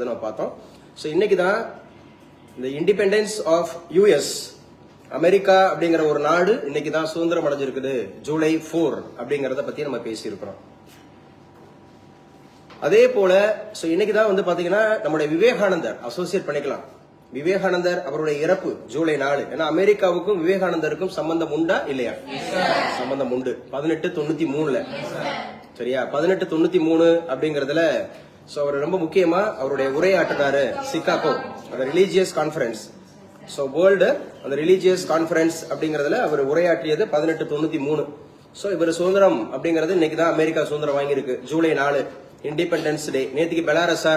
நம்ம பார்த்தோம். ஸோ இன்னைக்கு தான் இந்த இண்டிபெண்டன்ஸ் ஆஃப் யூஎஸ் அமெரிக்கா அப்படிங்கிற ஒரு நாடு இன்னைக்கு தான் சுதந்திரம் அடைஞ்சிருக்குது. ஜூலை 4 அப்படிங்கறத பத்தி நம்ம பேசியிருக்கிறோம். அதே போல இன்னைக்கு தான் வந்து பாத்தீங்கன்னா நம்முடைய விவேகானந்தர் அசோசியேட் பண்ணிக்கலாம். விவேகானந்தர் அவருடைய இறப்பு ஜூலை 4. ஏன்னா அமெரிக்காவுக்கும் விவேகானந்தருக்கும் சம்பந்தம் உண்டா இல்லையா? சம்பந்தம் உண்டு. 1893 சரியா? 1893 அப்படிங்கறதுல அவர் ரொம்ப முக்கியமா அவருடைய உரையாற்றினாரு சிகாகோ அந்த ரிலீஜியஸ் கான்ஃபரன்ஸ். வேர்ல்டு அந்த ரிலீஜியஸ் கான்ஃபரன்ஸ் அப்படிங்கறதுல அவர் உரையாற்றியது 1893. இவர் சுதந்திரம் அப்படிங்கறது இன்னைக்கு தான் அமெரிக்கா சுதந்திரம் வாங்கியிருக்கு. July 4 independence day. நேற்றுக்கு பெலாரஸா?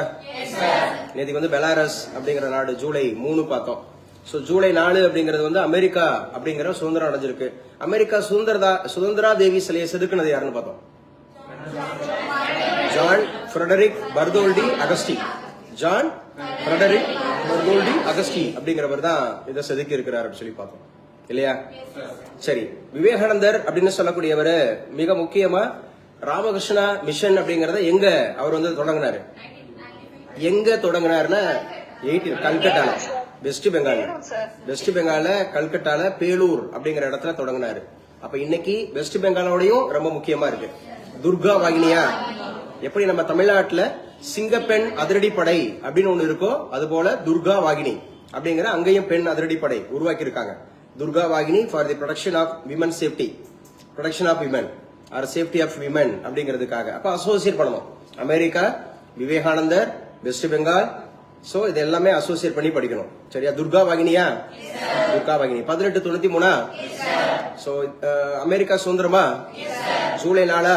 நேற்றுக்கு வந்து பெலாரஸ் அப்படிங்கிற நாடு. ஜூலை 3 பார்த்தோம். ஜூலை 4 அப்படிங்கிறது வந்து அமெரிக்கா அப்படிங்கிற சுதந்திரம் அடைஞ்சிருக்கு. அமெரிக்கா சுதந்திரா தேவி சிலையை செதுக்குனது யாருன்னு பார்த்தோம். Jean Frederic Bartholdi Auguste. Jean Frederic Bartholdi Auguste அப்படிங்கிறவர் தான் இதை செதுக்கி இருக்கிறார் சொல்லி பார்த்தோம் இல்லையா? சரி, விவேகானந்தர் அப்படின்னு சொல்லக்கூடியவர் மிக முக்கியமா ராமகிருஷ்ணா மிஷன் அப்படிங்கறத எங்க அவர் வந்து தொடங்கினாரு? எங்க தொடங்கினாருன்னா கல்கட்டால, வெஸ்ட் பெங்கால்ல கல்கட்டால பேலூர் அப்படிங்கிற இடத்துல தொடங்கினாரு. அப்ப இன்னைக்கு வெஸ்ட் பெங்காலோடையும் ரொம்ப முக்கியமா இருக்கு. துர்கா வாகினியா எப்படி நம்ம தமிழ்நாட்டுல சிங்கப்பெண் அதிரடிப்படை அப்படின்னு ஒண்ணு இருக்கோ அது போல துர்கா வாகினி அப்படிங்கிற அங்கேயும் பெண் அதிரடிப்படை உருவாக்கி இருக்காங்க. Durga Vahini for the protection of women safety, protection of women or safety of women அப்படிங்கிறதுக்காக. அப்ப அசோசியேட் பண்ணணும். அமெரிக்கா, விவேகானந்தர், வெஸ்ட் பெங்கால். இது எல்லாமே அசோசியேட் பண்ணி படிக்கணும். சரியா? துர்கா வாகினியா? துர்கா வாகினி 1893. அமெரிக்கா சுதந்திரமா? ஜூலை 4.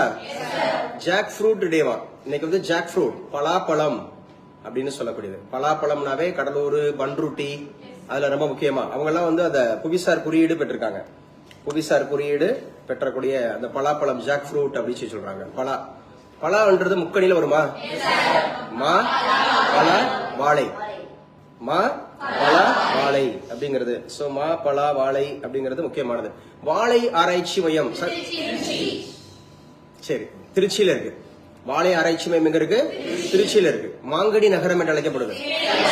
ஜாக் ஃப்ரூட் டேவா இன்னைக்கு வந்து ஜாக் ஃப்ரூட் பலாப்பழம் அப்படின்னு சொல்லக்கூடியது. பலாப்பழம்னாவே கடலூர், பன்ருட்டி அதுல ரொம்ப முக்கியமா அவங்க எல்லாம் வந்து அந்த புவிசார் குறியீடு பெற்றிருக்காங்க. புவிசார் குறியீடு பெற்றக்கூடிய அந்த பலாப்பழம் ஜாக் ஃப்ரூட் அப்படின்னு சொல்றாங்க. பலான்றது முக்கணியில வருமா? மா பலா வாழை. மா பலா வாழை அப்படிங்கிறது. மா பலா வாழை அப்படிங்கிறது முக்கியமானது. வாழை ஆராய்ச்சி மையம் சரி திருச்சியில இருக்கு. வாழை ஆராய்ச்சி மையம் எங்க இருக்கு? திருச்சியில இருக்கு. மாங்கனி நகரம் என்று அழைக்கப்படுது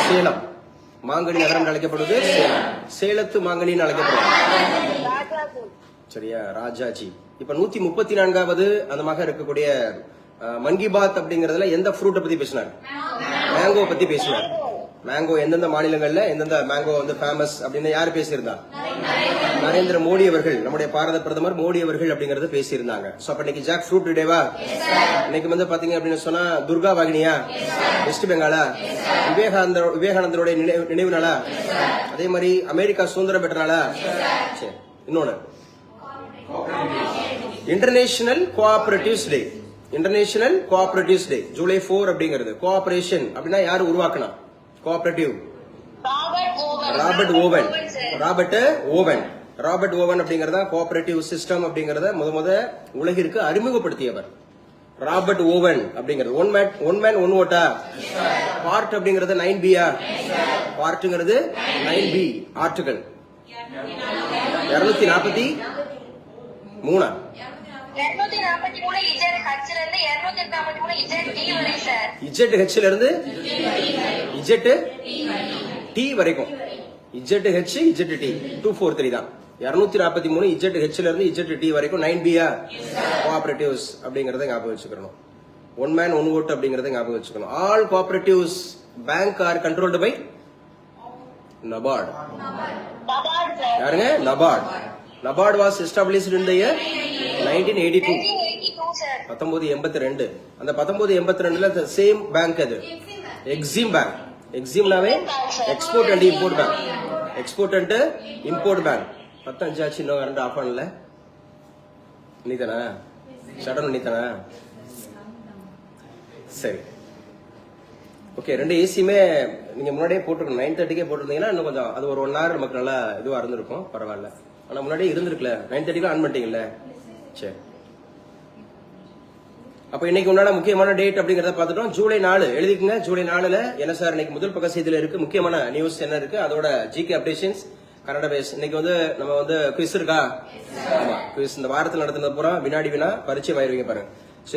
சேலம். மாங்கனி நகரம் என்று அழைக்கப்படுது சேலம். சேலத்து மாங்கனின்னு அழைக்கப்படுது. சரியா? ராஜாஜி. இப்ப 134வது அந்த மக இருக்கக்கூடிய மன் கி பாத் அப்படிங்கறதுல எந்த ஃப்ரூட்டை பத்தி பேசினார்? மேங்கோ பத்தி பேசினார். மேங்கோ எந்தெந்த மாநிலங்கள்ல எந்தெந்த மேங்கோ வந்து ஃபேமஸ் அப்படின்னு யாரு பேசியிருந்தா? நரேந்திர மோடி அவர்கள், நம்முடைய பாரத பிரதமர் மோடி அவர்கள் அப்படிங்கறது பேசியிருந்தாங்க. அப்ப இன்னைக்கு ஜாக் ஃப்ரூட் டேவா? இன்னைக்கு வந்து பாத்தீங்க அப்படின்னு சொன்னா துர்கா வாகினியா? வெஸ்ட் பெங்காலா? விவேகானந்தருடைய நினைவு நாளா? அதே மாதிரி அமெரிக்கா சுதந்திரம் பெற்ற நாளா? சரி, இன்னொன்னு இன்டர்நேஷனல் கோஆபரேட்டிவ்ஸ் டே. இன்டர்நேஷனல் கோஆபரேட்டிவ்ஸ் டே ஜூலை 4 அப்படிங்கிறது. கோஆபரேஷன் அப்படின்னா யாரு உருவாக்கினா? கோஆபரேட்டிவ் ராபர்ட் ஓவன் அப்படிங்கறத கோஆபரேட்டிவ் சிஸ்டம் அப்படிங்கறத முத உலகிற்கு அறிமுகப்படுத்தியவர் ராபர்ட் ஓவன் அப்படிங்கிறது. ஒன் மேன் ஒன் ஓட்டா. பார்ட் அப்படிங்கறது 9B. பார்ட்ங்கிறது 9B. ஆர்டிகல் 243 இஜெட் இருந்து இஜெட் டி வரைக்கும். இஜெட் 243 தான். 243 இஜெட் இருந்து இஜெட் டி வரைக்கும் 9B கோஆபரேட்டிவ்ஸ் அப்படிங்கறத ஞாபகம் வச்சுக்கணும். ஒன் மேன் ஒன் ஓட் அப்படிங்கறத ஞாபகம் வச்சுக்கணும். All cooperatives bank are controlled by NABARD. யாருங்க? NABARD. NABARD was established in the year 1982. 1982. அந்த 1982ல சேம் பேங்க் அது எக்ஸிம் பேங்க். எக்ஸிம்னாவே export and import bank. Export and import bank. 15 ஆச்சு. இன்னும் கரண்ட் ஆஃப் பண்ணல. நீதானா? சடன் நீதானா? சரி, ஓகே. 2 ஏசியுமே நீங்க முன்னாடியே போட்டுருக்கணும். 9:30க்கே போட்டிருந்தீங்கன்னா இன்னும் கொஞ்சம் அது ஒரு 1 hour நமக்கு நல்லா இதுவா இருந்திருக்கும். பரவாயில்ல. ஆனா முன்னாடியே இருந்திருக்குல்ல. 9:30க்கு ஆன் பண்ணிட்டீங்கல்ல. சரி, அப்ப இன்னைக்கு உண்டான முக்கியமான டேட் அப்படிங்கறத பாத்துட்டோம். ஜூலை 4 எழுதிக்குங்க. ஜூலை 4ல என்ன சார் இன்னைக்கு முதல் பக்க செய்தியில இருக்கு? முக்கியமான நியூஸ் என்ன இருக்கு? அதோட ஜிகே அப்டேஷன்ஸ் கன்னட பேஸ். இன்னைக்கு வந்து நம்ம வந்து குவிஸ் இருக்கா? ஆமா, குவிஸ் இந்த வாரத்தில் நடத்தினது பூரா வினாடி வினா பரிச்சயம் ஆயிருவீங்க பாருங்க.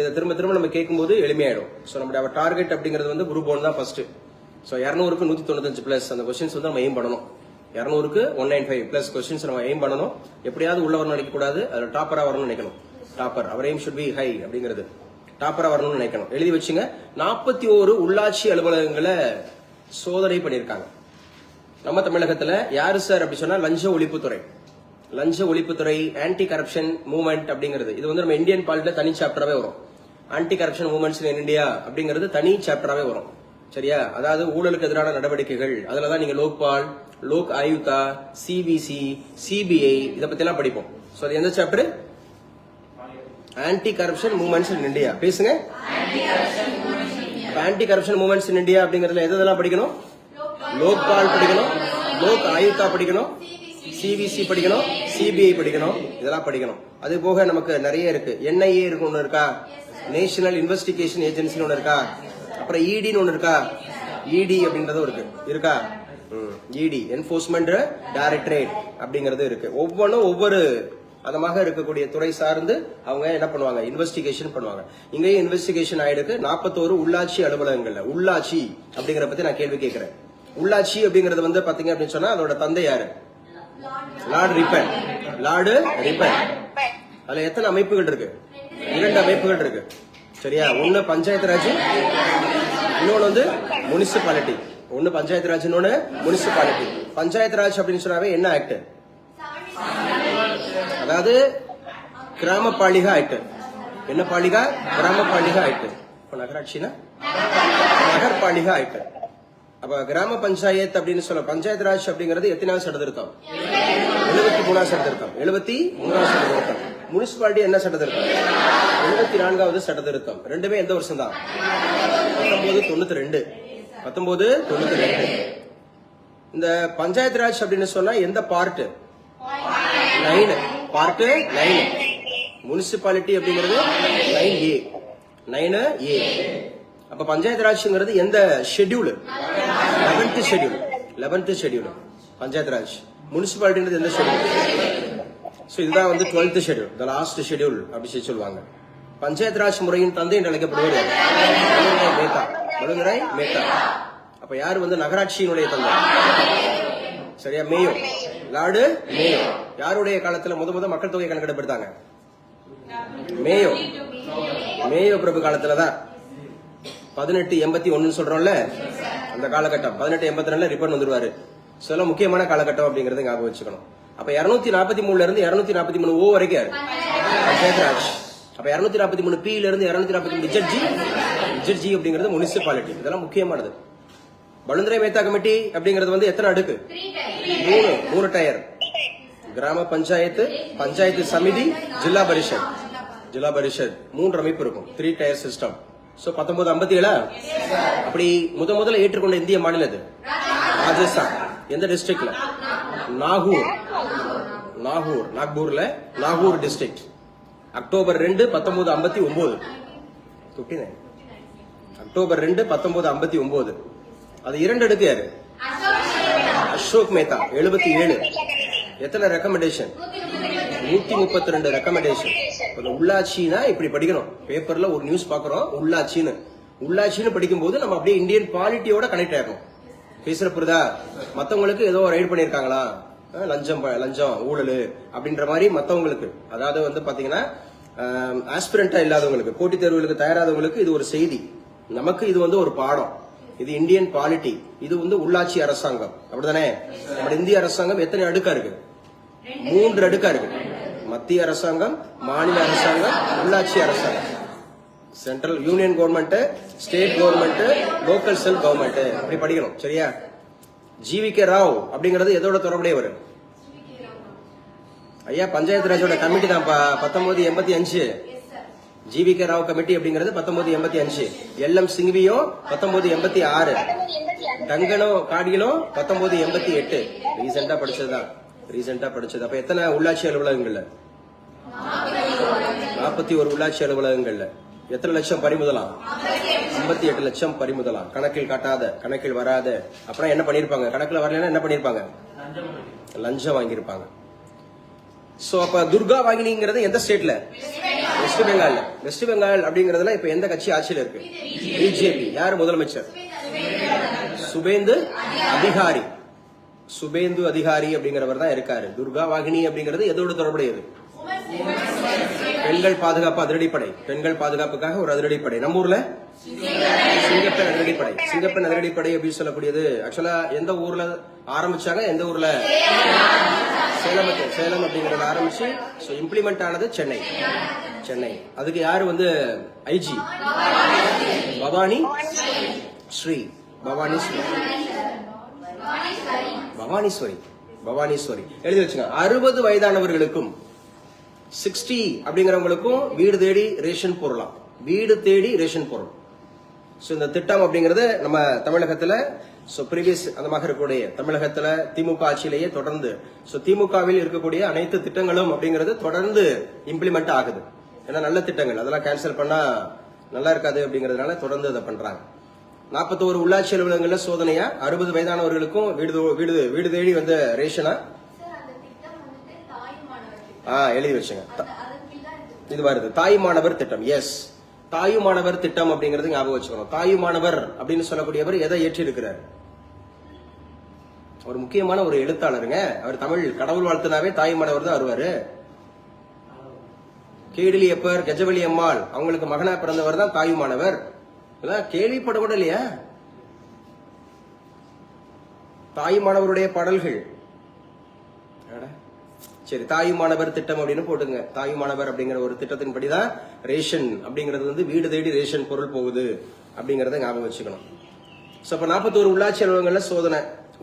இதை திரும்ப திரும்ப நம்ம கேட்கும்போது எளிமையாயிடும். நம்மளுடைய டார்கெட் அப்படிங்கிறது வந்து குரூப் 1 தான் ஃபர்ஸ்ட். ஸோ 200க்கு 195 பிளஸ் அந்த கொஸ்டின்ஸ் வந்து நம்ம எய்ம் பண்ணணும். 200க்கு 195 பிளஸ் கொஸ்டின்ஸ் நம்ம எய்ம் பண்ணணும். எப்படியாவது உள்ள வரணும் நினைக்க கூடாது. அதுல டாப்பரா வரணும்னு நினைக்கணும். Topper our aim should be high அப்படிங்கிறது டாப்பரா வரணும்னு நினைக்கணும். எழுதி வச்சுங்க. 41 உள்ளாட்சி அலுவலகங்களை சோதனை பண்ணியிருக்காங்க நம்ம தமிழகத்துல. யாரு சார் அப்படி சொன்னா லஞ்ச ஒழிப்புத்துறை. லஞ்ச ஒழிப்புத்துறை ஆன்டி கரப்ஷன் மூவ்மெண்ட் அப்படிங்கிறது இது வந்து நம்ம இந்தியன் பாலிட்டில தனி சாப்டராகவே வரும். Anti corruption movements in India அப்படிங்கிறது தனி சாப்டராகவே வரும். சரியா? அதாவது ஊழலுக்கு எதிரான நடவடிக்கைகள். அதுலதான் நீங்க லோக்பால், லோக் ஆயுக்தா, சிபிசி, சிபிஐ இதை பத்தி எல்லாம் படிப்போம். சோ அது எந்த chapter? Anti corruption movements in India. பேசுங்க. Anti corruption movements in India அப்படிங்கறதுல எதெல்லாம் படிக்கணும்? லோக்பால் படிக்கணும், லோக் ஆயுக்தா படிக்கணும், சிபிசி படிக்கணும், சிபிஐ படிக்கணும், இதெல்லாம் படிக்கணும். அது போக நமக்கு நிறைய இருக்கு. என்ஐஏ இருக்கு ஒண்ணு இருக்கா, நேஷனல் இன்வெஸ்டிகேஷன் ஏஜென்சி ஒண்ணு இருக்கா, அப்புறம் இடின்னு ஒண்ணு இருக்கா, இடி அப்படின்றதும் இருக்கா, இடி என்போர்ஸ்மெண்ட் டைரக்டரேட் அப்படிங்கறது இருக்கு. ஒவ்வொன்றும் ஒவ்வொரு அதமாக இருக்கக்கூடிய துறை சார்ந்து அவங்க என்ன பண்ணுவாங்க, இன்வெஸ்டிகேஷன் பண்ணுவாங்க. இங்கேயும் இன்வெஸ்டிகேஷன் ஆயிருக்கு 41 உள்ளாட்சி அலுவலகங்கள்ல. உள்ளாட்சி அப்படிங்கறத பத்தி நான் கேள்வி கேட்கிறேன். உள்ளாட்சி அப்படிங்கறது வந்து பாத்தீங்க அப்படின்னு சொன்னா அதோட தந்தை யாரு? Lord Ripon. Lord Ripon. அதுல எத்தனை அமைப்புகள் இருக்கு? 2 அமைப்புகள் இருக்கு. சரியா? ஒன்னு பஞ்சாயத்து ராஜ், இன்னொன்னு வந்து முனிசிபாலிட்டி. ஒன்னு பஞ்சாயத்து ராஜ், இன்னொன்னு முனிசிபாலிட்டி. பஞ்சாயத்து ராஜ் அப்படின்னு சொன்னாவே என்ன ஆக்ட்? அதாவது கிராம பாலிகா ஆக்ட். என்ன பாலிகா? கிராம பாலிகா ஆக்ட். இப்ப நகராட்சினா நகர்பாலிகா ஆக்ட். அப்ப கிராம பஞ்சாயத்து அப்படின்னு சொல்ல பஞ்சாயத்து ராஜ் அப்படிங்கிறது எத்தனாவது சட்ட திருத்தம்? 73வது சட்ட திருத்தம். 73வது சட்ட திருத்தம். முனிசிபாலிட்டி என்ன சட்ட திருத்தம்? 74வது சட்ட திருத்தம். ரெண்டுமே எந்த வருஷம் தான்? 1992. 1992. இந்த பஞ்சாயத்து ராஜ் அப்படின்னு சொன்னா எந்த பார்ட்? 9. பார்ட் 9. முனிசிபாலிட்டி அப்படிங்கிறது 9A. 9A. அப்ப பஞ்சாயத்து ராஜ்ங்கிறது எந்த schedule? 11th schedule. 11th schedule panchayat raj. முனிசிபாலிட்டின்றது எந்த ஷெட்யூல்? சோ இதுதான் வந்து 12th schedule, the last schedule அப்படி சொல்லுவாங்க. பஞ்சாயத்து ராஜ் முறையின் தந்தை என்று அழைக்கப்படுவார் மேத்தா. வழுங்குராய் மேத்தா. அப்ப யாரு வந்து நகராட்சியினுடைய தந்தை? சரியா? மேயோ. Lord Mayo. யாருடைய காலத்துல முத மக்கள் தொகை கணக்கெடுப்பு எடுத்தாங்க? மேயோ. மேயோ பிரபு காலத்துலதான் 1881 சொல்றோம்ல, அந்த காலகட்டம். 1882 ரிப்பன் வந்துருவாரு. சில முக்கியமான காலகட்டம் அப்படிங்கறது ஞாபகம் வச்சுக்கணும். அப்ப 243 இருந்து 243 ஓ வரைக்கும் பஞ்சாயத்து ராஜ். அப்ப 243 பி இருந்து 243 ஜட்ஜி அப்படிங்கிறது முனிசிபாலிட்டி. இதெல்லாம் முக்கியமானது. வழுந்துரை மேத்தா கமிட்டி அப்படிங்கிறது வந்து எத்தனை அடுக்கு? 3 டயர். கிராம பஞ்சாயத்து, பஞ்சாயத்து சமிதி, ஜில்லா பரிஷத். ஜில்லா பரிஷத் 3 அமைப்பு இருக்கும். 3 டயர் சிஸ்டம். சோ 1957 அப்படி முதல்ல ஏற்றுக்கொண்ட இந்திய மாநிலம் இது ராஜஸ்தான். எந்த டிஸ்ட்ரிக்ட்ல? நாகூர்ல நாகூர் டிஸ்ட்ரிக்ட். அக்டோபர் 2, 1959. அக்டோபர் 2, 1959. அது 2 அடுக்கு யாரு? அசோக் மேத்தா. 77. எத்தனை ரெக்கமெண்டேஷன்? 132 ரெக்கமெண்டேஷன். உள்ளாட்சினா இப்படி படிக்கணும். பேப்பர்ல ஒரு நியூஸ் பாக்குறோம் உள்ளாட்சின்னு படிக்கும் போது நம்ம அப்படியே இந்தியன் பாலிட்டியோட கனெக்ட் ஆகணும். பேசுற புரிதா? மத்தவங்களுக்கு ஏதோ ரைட் பண்ணிருக்காங்களா, லஞ்சம் ஊழல் அப்படின்ற மாதிரி மத்தவங்களுக்கு, அதாவது வந்து பாத்தீங்கன்னா ஆஸ்பிரண்டா இல்லாதவங்களுக்கு, போட்டித் தேர்வுகளுக்கு தயாராதவங்களுக்கு இது ஒரு செய்தி. நமக்கு இது வந்து ஒரு பாடம். இது இந்தியன் பாலிட்டி. இது வந்து உள்ளாட்சி அரசாங்கம். அப்படிதானே? நம்ம இந்திய அரசாங்கம் எத்தனை அடுக்கா இருக்கு? 3 அடுக்கா இருக்கு. மத்திய அரசாங்கம், மாநில அரசாங்கம், உள்ளாட்சி அரசாங்கம். Central union government, state government, local self government. அப்படி படிக்கணும். சரியா? ஜிவிகே ராவ் அப்படிங்கறது எதோட தொடர்புடையவர்? ஐயா பஞ்சாயத்து ராஜோட கமிட்டி தான் 1985. ஜிவிகே ராவ் கமிட்டி அப்படிங்கிறது 1985. LM சிங்வியோ 1986. டங்கனோ காடியலோ 1988. ரீசெண்டா படிச்சது. அப்ப எத்தனை உள்ளாட்சி அலுவலகங்கள்ல? 41 உள்ளாட்சி அலுவலகங்கள்ல எத்தனை லட்சம் பறிமுதலாம்? 58 லட்சம் பறிமுதலாம். கணக்கில் வராத. அப்புறம் என்ன பண்ணிருப்பாங்க? கணக்குல வரலன்னா என்ன பண்ணிருப்பாங்க? லஞ்சம் வாங்கியிருப்பாங்க. சோ அப்ப துர்கா வாகினிங்கிறது எந்த ஸ்டேட்ல? வெஸ்ட் பெங்கால். வெஸ்ட் பெங்கால் அப்படிங்கறதுல இப்ப எந்த கட்சி ஆட்சியில இருக்கு? பிஜேபி. யார் முதலமைச்சர்? சுபேந்து அதிகாரி. சுபேந்து அதிகாரி அப்படிங்கிறவர் தான் இருக்காரு. துர்கா வாகினி அப்படிங்கிறது எதோடு தொடர்புடையது? பெண்கள் பாதுகாப்பு அதிரடிப்படை. பெண்கள் பாதுகாப்புக்காக ஒரு அதிரடிப்படை. நம்ம ஊர்ல சிங்கப்பெண் அதிரடிப்படை. சிங்கப்பெண் அதிரடிப்படை அப்படின்னு சொல்லக்கூடியது ஆக்சுவலா எந்த ஊர்ல ஆரம்பிச்சாங்க? எந்த ஊர்ல? சேலம் அப்படிங்கறத ஆரம்பிச்சு இம்ப்ளிமெண்ட் ஆனது சென்னை. சென்னை. அதுக்கு யாரு வந்து ஐஜி? பவானி ஸ்ரீ. பவானீஸ்வரி எழுதி வச்சுங்க. 60 வயதானவர்களுக்கும் 60 அப்படிங்கிறவங்களுக்கும் வீடு தேடி ரேஷன் பொருளாம். வீடு தேடி ரேஷன் பொருள். இந்த திட்டம் அப்படிங்கறது நம்ம தமிழகத்துல ப்ரீவியஸ் அந்த மாதிரி இருக்கக்கூடிய தமிழகத்துல திமுக ஆட்சியிலேயே தொடர்ந்து திமுகவில் இருக்கக்கூடிய அனைத்து திட்டங்களும் அப்படிங்கறது தொடர்ந்து இம்ப்ளிமெண்ட் ஆகுது. ஏன்னா நல்ல திட்டங்கள் அதெல்லாம் கேன்சல் பண்ணா நல்லா இருக்காது அப்படிங்கறதுனால தொடர்ந்து அதை பண்றாங்க. 41 உள்ளாட்சி அலுவலகங்கள்ல சோதனையா 60 வயதானவர்களுக்கும் வீடு தேடி வந்த ரேஷனா எழுதி வச்சுங்க. இது வருது தாயுமானவர் திட்டம். எஸ், தாயுமானவர் திட்டம் அப்படிங்கறது ஞாபகம் வச்சுக்கணும். தாயுமானவர் அப்படின்னு சொல்லக்கூடியவர் எதை ஏற்றி இருக்கிறார்? ஒரு முக்கியமான ஒரு எழுத்தாளருங்க. அவர் தமிழ் கடவுள் வாழ்த்துனாவே தாயுமானவர் தான் வருவாரு. கேடிலியப்பர், கஜவலி அம்மாள் அவங்களுக்கு மகனா பிறந்தவர் தான் தாயுமானவர். கேள்விப்பட கூட இல்லையா? தாயுமானவருடைய பாடல்கள். சரி, தாயுமானவர் திட்டம் அப்படின்னு போட்டுங்க. தாயுமானவர் அப்படிங்கிற ஒரு திட்டத்தின்படிதான் ரேஷன் அப்படிங்கிறது வந்து வீடு தேடி ரேஷன் பொருள் போகுது அப்படிங்கறத ஞாபகம் வச்சுக்கணும். அப்ப 41 உள்ளாட்சி அலுவலகங்கள்ல சோதனை.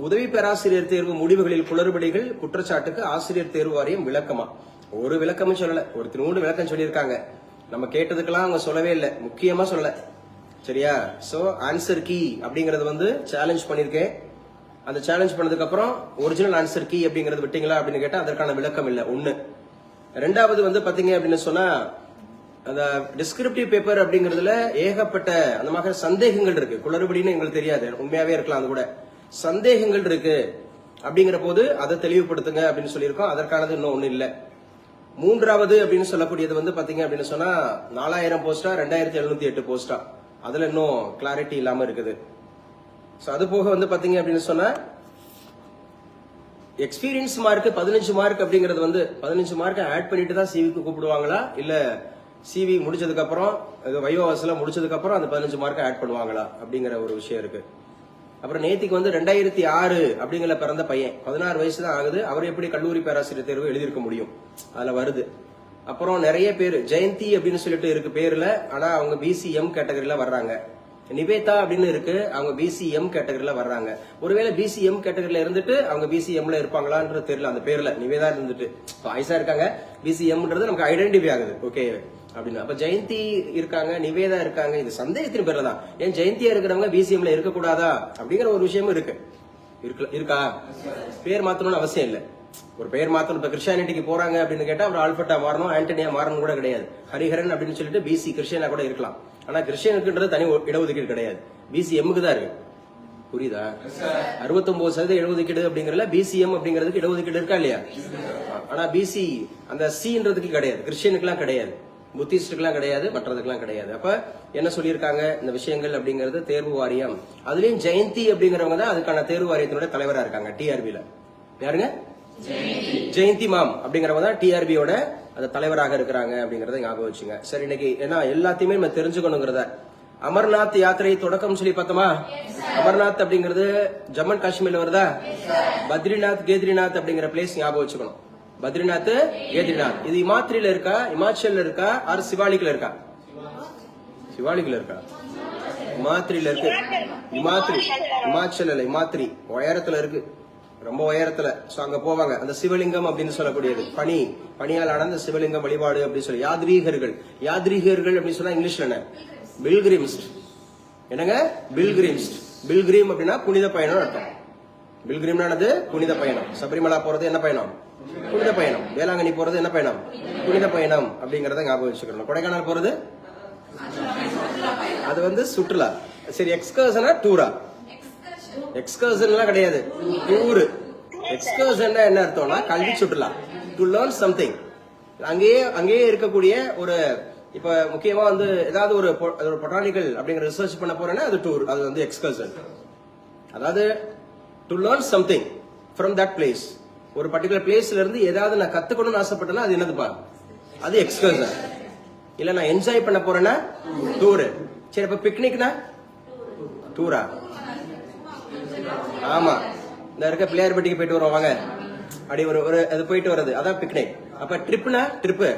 உதவி பேராசிரியர் தேர்வு முடிவுகளில் குளறுபடிகள், குற்றச்சாட்டுக்கு ஆசிரியர் தேர்வு வாரியம் விளக்கமா? ஒரு விளக்கமும் சொல்லல. ஒரு 3 விளக்கம் சொல்லியிருக்காங்க. நம்ம கேட்டதுக்கெல்லாம் அவங்க சொல்லவே இல்லை, முக்கியமா சொல்லல. சரியா? சோ ஆன்சர் கீ அப்படிங்கறது வந்து சேலஞ்ச் பண்ணிருக்கேன். அந்த சேலஞ்ச் பண்ணதுக்கு அப்புறம் ஒரிஜினல் ஆன்சர் கீ அப்படிங்கறது விட்டீங்களா அப்படின்னு கேட்டா அதற்கான விளக்கம் இல்ல. ஒண்ணு. ரெண்டாவது வந்து பாத்தீங்க அப்படின்னு சொன்னா அந்த டிஸ்கிரிப்டிவ் பேப்பர் அப்படிங்கறதுல ஏகப்பட்ட அந்த மாதிரி சந்தேகங்கள் இருக்கு. குளறுபடின்னு எங்களுக்கு தெரியாது, உண்மையாவே இருக்கலாம். அது கூட சந்தேகங்கள் இருக்கு அப்படிங்கிற போது அதை தெளிவுபடுத்துங்க அப்படின்னு சொல்லியிருக்கோம். அதற்கானது இன்னும் ஒண்ணு இல்ல. மூன்றாவது அப்படின்னு சொல்லக்கூடியது வந்து பாத்தீங்க அப்படின்னு சொன்னா 4000 போஸ்டா 2708 போஸ்டா, அதுல இன்னும் கிளாரிட்டி இல்லாம இருக்குது. அது போக வந்து பாத்தீங்க அப்படின்னு சொன்னா எக்ஸ்பீரியன்ஸ் மார்க் 15 மார்க் அப்படிங்கறது வந்து 15 மார்க் ஆட் பண்ணிட்டு தான் சிவிக்கு கூப்பிடுவாங்களா, இல்ல சிவி முடிச்சதுக்கு அப்புறம் வைவாவசில முடிச்சதுக்கு அப்புறம் அந்த 15 மார்க் ஆட் பண்ணுவாங்களா அப்படிங்கிற ஒரு விஷயம் இருக்கு. அப்புறம் நேத்திக்கு வந்து 2006 அப்படிங்கிற பிறந்த பையன் 16 வயசு தான் ஆகுது. அவர் எப்படி கல்லூரி பேராசிரியர் தேர்வு எழுதியிருக்க முடியும்? அதுல வருது. அப்புறம் நிறைய பேர் ஜெயந்தி அப்படின்னு சொல்லிட்டு இருக்கு பேர்ல, ஆனா அவங்க பிசிஎம் கேட்டகரியில வர்றாங்க. நிவேதா அப்படின்னு இருக்கு, அவங்க பிசிஎம் கேட்டகரியில வர்றாங்க. ஒருவேளை பிசிஎம் கேட்டகரியில இருந்துட்டு அவங்க பிசிஎம்ல இருப்பாங்களான்னு தெரியல. அந்த பேர்ல நிவேதா இருந்துட்டு ஆயிசா இருக்காங்க, பிசிஎம்ன்றது நமக்கு ஐடென்டிஃபை ஆகுது. ஓகே அப்படின்னு. அப்ப ஜெயந்தி இருக்காங்க, நிவேதா இருக்காங்க. இது சந்தேகத்தின் பேர்ல தான். ஏன் ஜெயந்தியா இருக்கிறவங்க பிசிஎம்ல இருக்கக்கூடாதா அப்படிங்கிற ஒரு விஷயமும் இருக்கு. இருக்கா? பேர் மாத்தணும்னு அவசியம் இல்ல. ஒரு பெயர் மாத்தணும். இப்ப கிறிஸ்டியானிட்டிக்கு போறாங்க அப்படின்னு கேட்டா அவர் ஆல்பர்ட்டா மாறணும், ஆண்டனியா மாறணும் கூட கிடையாது. ஹரிஹரன் அப்படின்னு சொல்லிட்டு பிசி கிறிஸ்டியனா கூட இருக்கலாம். ஆனா கிறிஸ்டியனுக்குன்றது தனி இடஒதுக்கீடு கிடையாது, பிசிஎம்முக்கு தான் இருக்கு. புரியுதா? 69% இடஒதுக்கீடு அப்படிங்கறதுல பிசிஎம் அப்படிங்கிறதுக்கு இடஒதுக்கீடு இருக்கா இல்லையா? ஆனா பிசி அந்த சின்றதுக்கு கிடையாது, கிறிஸ்டியனுக்கு கிடையாது, புத்திஸ்டுக்கு கிடையாது, மற்றதுக்கெல்லாம் கிடையாது. அப்ப என்ன சொல்லியிருக்காங்க இந்த விஷயங்கள் அப்படிங்கறது தேர்வு வாரியம். அதுலயும் ஜெயந்தி அப்படிங்கிறவங்க தான் அதுக்கான தேர்வு வாரியத்தினுடைய தலைவரா இருக்காங்க டிஆர்பில. யாருங்க? ஜெயந்தி மாம் அப்படிங்கிறவங்க தான் டிஆர்பியோட அந்த தலைவராக இருக்கிறாங்க அப்படிங்கறத ஞாபகம் வச்சுங்க. சரி, இன்னைக்கு ஏன்னா எல்லாத்தையுமே நம்ம தெரிஞ்சுக்கணுங்கிறத அமர்நாத் யாத்திரை தொடக்கம் சொல்லி பார்த்தோமா? அமர்நாத் அப்படிங்கிறது ஜம்மு அண்ட் காஷ்மீர்ல வருதா? பத்ரிநாத் கேத்ரிநாத் அப்படிங்கிற பிளேஸ் ஞாபகம் வச்சுக்கணும். பத்ரிநாத் கேத்ரிநாத் இது இமாத்திரில இருக்கா, இமாச்சல்ல இருக்கா, ஆர் சிவாலிக்ல இருக்கா? சிவாலிக்ல இருக்கா? இமாத்திரில இருக்கு. இமாச்சல் இல்ல, இமாத்திரி உயரத்துல இருக்கு, ரொம்ப உயரத்துல. சோ அங்க போவாங்க. அந்த சிவலிங்கம் அப்படின்னு சொல்லக்கூடியது பனியால் ஆன அந்த சிவலிங்கம் வழிபாடு அப்படின்னு சொல்லி யாத்ரீகர்கள் அப்படின்னு சொன்னா இங்கிலீஷ்ல என்ன? பில்கிரிம்ஸ்ட். என்னங்க? பில்கிரிம் அப்படின்னா புனித பயணம் அர்த்தம். பில்கிரிம்னானது புனித பயணம். சபரிமலா போறது என்ன பயணம்? புனித பயணம். வேளாங்கண்ணி போறது என்ன பயணம்? புனித பயணம் அப்படிங்கறத ஞாபகம் வச்சுக்கணும். கொடைக்கானல் போறது அது வந்து சுற்றுலா. சரி, எக்ஸ்கர்ஷனா டூரா? எக்ஸ்கர்ஷன் எல்லாம் கிடையாது, டூர். எக்ஸ்கர்ஷன் என்ன அர்த்தம்னா கல்வி சுற்றுலா, டு லேர்ன் சம்திங். அங்கேயே இருக்கக்கூடிய ஒரு இப்ப முக்கியமா வந்து ஏதாவது ஒரு பொட்டானிக்கல் அப்படிங்கிற ரிசர்ச் பண்ண போறேன்னா அது டூர், அது வந்து எக்ஸ்கர்ஷன். அதாவது to learn something from that place. ஒரு பர்டிகுலர் பிளேஸ்ல இருந்து ஏதாவது நான் கத்துக்கணும்னு ஆசைப்பட்டேன்னா அது என்னதுப்பா? அது எக்ஸ்கர்ஷன். இல்ல நான் என்ஜாய் பண்ண போறேன்னா டூரு. சரி, இப்ப பிக்னிக்னா டூரா? ஆமா, இந்த இருக்க பிள்ளையார்பட்டிக்கு போயிட்டு வருவோம் வாங்க, அப்படி ஒரு அது போயிட்டு வர்றது அதான் பிக்னிக். அப்ப ட்ரிப்னா ட்ரிப்பு,